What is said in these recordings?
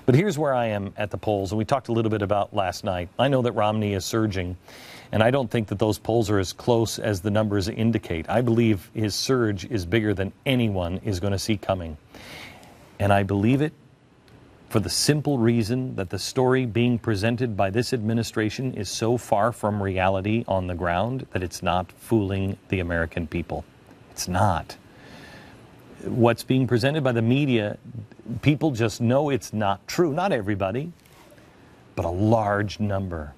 But here's where I am at the polls, and we talked a little bit about last night. I know that Romney is surging, and I don't think that those polls are as close as the numbers indicate. I believe his surge is bigger than anyone is going to see coming. And I believe it for the simple reason that the story being presented by this administration is so far from reality on the ground that it's not fooling the American people. It's not. What's being presented by the media, people just know it's not true. Not everybody, but a large number.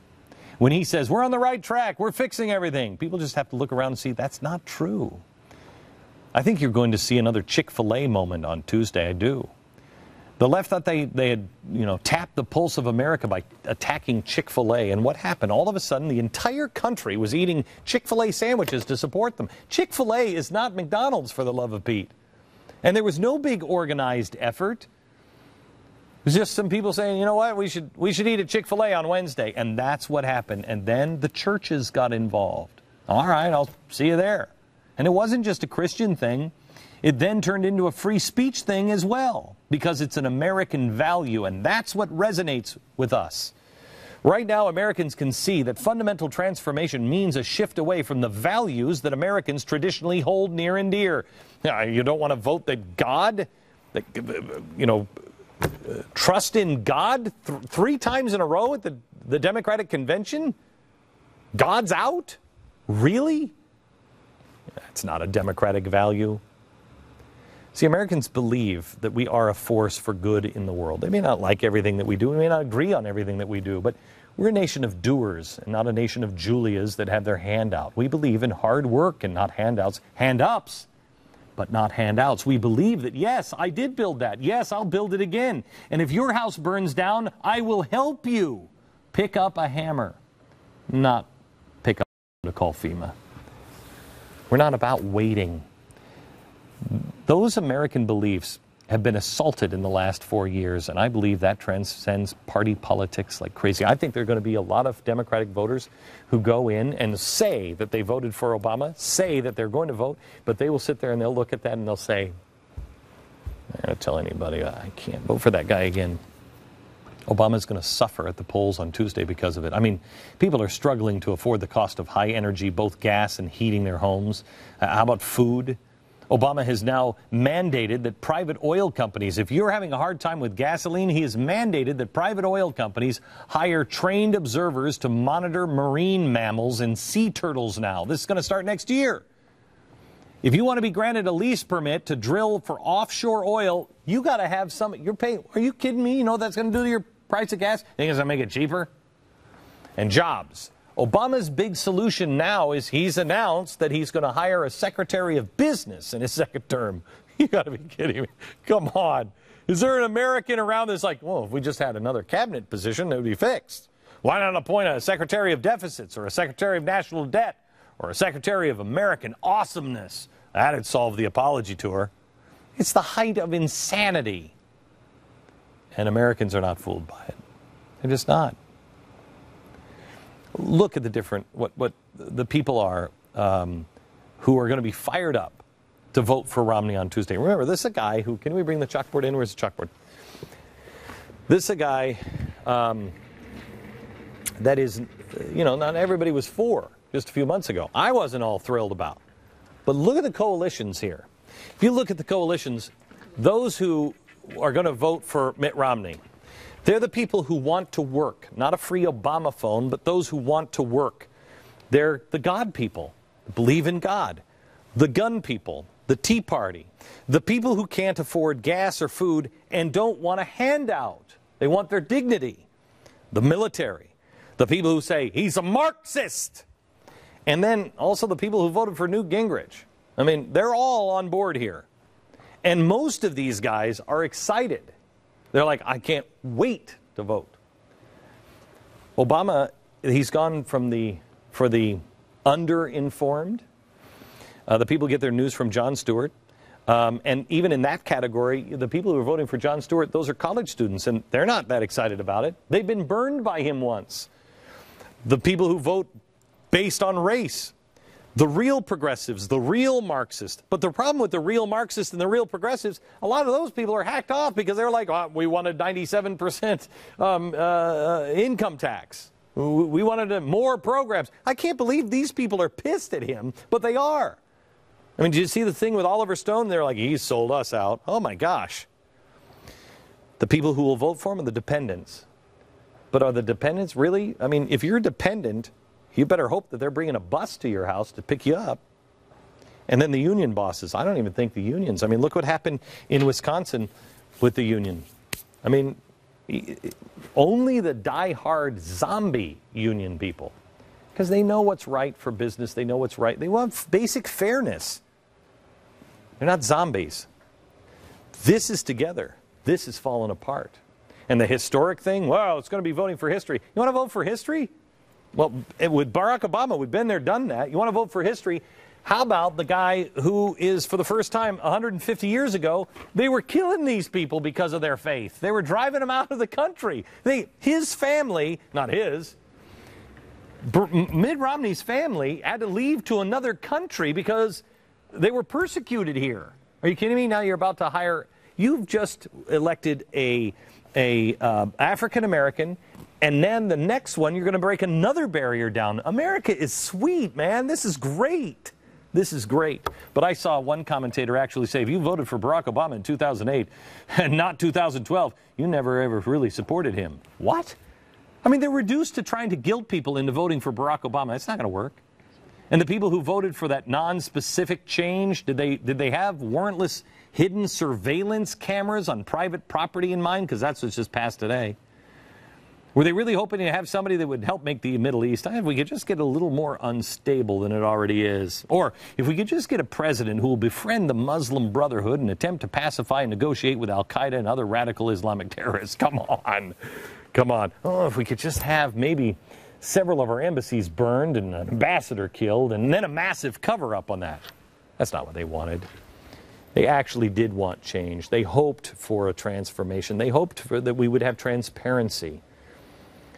When he says, we're on the right track, we're fixing everything, people just have to look around and see that's not true. I think you're going to see another Chick-fil-A moment on Tuesday. I do. The left thought they had, tapped the pulse of America by attacking Chick-fil-A. And what happened? All of a sudden, the entire country was eating Chick-fil-A sandwiches to support them. Chick-fil-A is not McDonald's, for the love of Pete. And there was no big organized effort. It was just some people saying, you know what, we should eat at Chick-fil-A on Wednesday. And that's what happened. And then the churches got involved. All right, I'll see you there. And it wasn't just a Christian thing. It then turned into a free speech thing as well, because it's an American value, and that's what resonates with us. Right now, Americans can see that fundamental transformation means a shift away from the values that Americans traditionally hold near and dear. You don't want to vote that God, trust in God three times in a row at the Democratic Convention? God's out? Really? That's not a democratic value. See, Americans believe that we are a force for good in the world. They may not like everything that we do. We may not agree on everything that we do. But we're a nation of doers and not a nation of Julias that have their hand out. We believe in hard work and not handouts. Hand-ups, but not handouts. We believe that, yes, I did build that. Yes, I'll build it again. And if your house burns down, I will help you pick up a hammer, not pick up to call FEMA. We're not about waiting. Those American beliefs have been assaulted in the last 4 years, and I believe that transcends party politics like crazy. I think there are going to be a lot of Democratic voters who go in and say that they voted for Obama, say that they're going to vote, but they will sit there and they'll look at that and they'll say, I'm not going to tell anybody I can't vote for that guy again. Obama's going to suffer at the polls on Tuesday because of it. I mean, people are struggling to afford the cost of high energy, both gas and heating their homes. How about food? Obama has now mandated that private oil companies, if you're having a hard time with gasoline, he has mandated that private oil companies hire trained observers to monitor marine mammals and sea turtles now. This is going to start next year. If you want to be granted a lease permit to drill for offshore oil, you got to have some, you're paying, are you kidding me? You know what that's going to do to your price of gas? Think it's going to make it cheaper? And jobs. Obama's big solution now is he's announced that he's going to hire a Secretary of Business in his second term. You got to be kidding me. Come on. Is there an American around that's like, well, if we just had another cabinet position, it would be fixed? Why not appoint a Secretary of Deficits or a Secretary of National Debt or a Secretary of American Awesomeness? That'd solve the apology tour. It's the height of insanity. And Americans are not fooled by it. They're just not. Look at the different, what the people are who are going to be fired up to vote for Romney on Tuesday. Remember, this is a guy who, can we bring the chalkboard in? Where's the chalkboard? This is a guy that is, not everybody was for just a few months ago. I wasn't all thrilled about. But look at the coalitions here. If you look at the coalitions, those who are going to vote for Mitt Romney, they're the people who want to work, not a free Obama phone, but those who want to work. They're the God people, believe in God, the gun people, the Tea Party, the people who can't afford gas or food and don't want a handout. They want their dignity, the military, the people who say he's a Marxist, and then also the people who voted for Newt Gingrich. I mean, they're all on board here. And most of these guys are excited. They're like, I can't wait to vote. Obama, he's gone for the underinformed. The people get their news from Jon Stewart. And even in that category, the people who are voting for Jon Stewart, those are college students, and they're not that excited about it. They've been burned by him once. The people who vote based on race, The real progressives, the real Marxists. But the problem with the real Marxists and the real progressives, a lot of those people are hacked off because they're like, oh, we wanted 97% income tax. We wanted more programs. I can't believe these people are pissed at him, but they are. I mean, did you see the thing with Oliver Stone? They're like, he sold us out. Oh, my gosh. The people who will vote for him are the dependents. But are the dependents really? I mean, if you're a dependent, you better hope that they're bringing a bus to your house to pick you up. And then the union bosses. I don't even think the unions. I mean, look what happened in Wisconsin with the union. I mean, only the die-hard zombie union people. Because they know what's right for business. They know what's right. They want basic fairness. They're not zombies. This is together. This is falling apart. And the historic thing, well, it's going to be voting for history. You want to vote for history? Well, with Barack Obama, we've been there, done that. You want to vote for history? How about the guy who is, for the first time 150 years ago, they were killing these people because of their faith. They were driving them out of the country. His family, not his, Mitt Romney's family had to leave to another country because they were persecuted here. Are you kidding me? Now you're about to hire, you've just elected a African-American, and then the next one you're going to break another barrier down. America is sweet, man. This is great. This is great. But I saw one commentator actually say, if you voted for Barack Obama in 2008 and not 2012, you never ever really supported him. What? I mean, they're reduced to trying to guilt people into voting for Barack Obama. That's not going to work. And the people who voted for that non-specific change, did they have warrantless hidden surveillance cameras on private property in mind? Because that's what's just passed today. Were they really hoping to have somebody that would help make the Middle East, if we could just get a little more unstable than it already is? Or if we could just get a president who will befriend the Muslim Brotherhood and attempt to pacify and negotiate with al-Qaeda and other radical Islamic terrorists. Come on. Come on. Oh, if we could just have maybe several of our embassies burned and an ambassador killed and then a massive cover-up on that. That's not what they wanted. They actually did want change. They hoped for a transformation. They hoped that we would have transparency.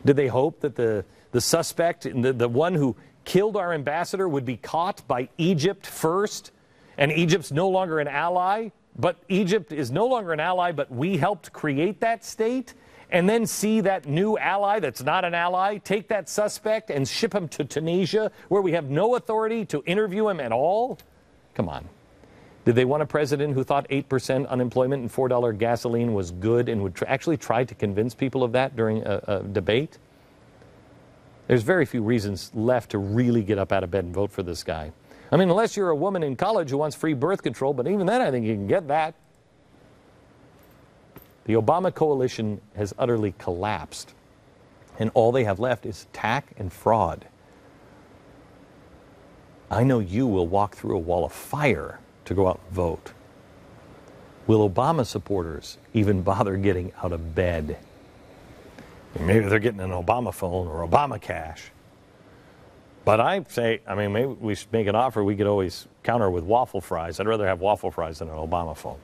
Did they hope that the suspect, the one who killed our ambassador, would be caught by Egypt first? And Egypt's no longer an ally? But Egypt is no longer an ally, but we helped create that state? And then see that new ally that's not an ally, take that suspect and ship him to Tunisia, where we have no authority to interview him at all? Come on. Did they want a president who thought 8% unemployment and $4 gasoline was good and would actually try to convince people of that during a debate? There's very few reasons left to really get up out of bed and vote for this guy. I mean, unless you're a woman in college who wants free birth control, but even then I think you can get that. The Obama coalition has utterly collapsed, and all they have left is attack and fraud. I know you will walk through a wall of fire to go out and vote. Will Obama supporters even bother getting out of bed? Maybe they're getting an Obama phone or Obama cash. But I say, maybe we should make an offer we could always counter with waffle fries. I'd rather have waffle fries than an Obama phone.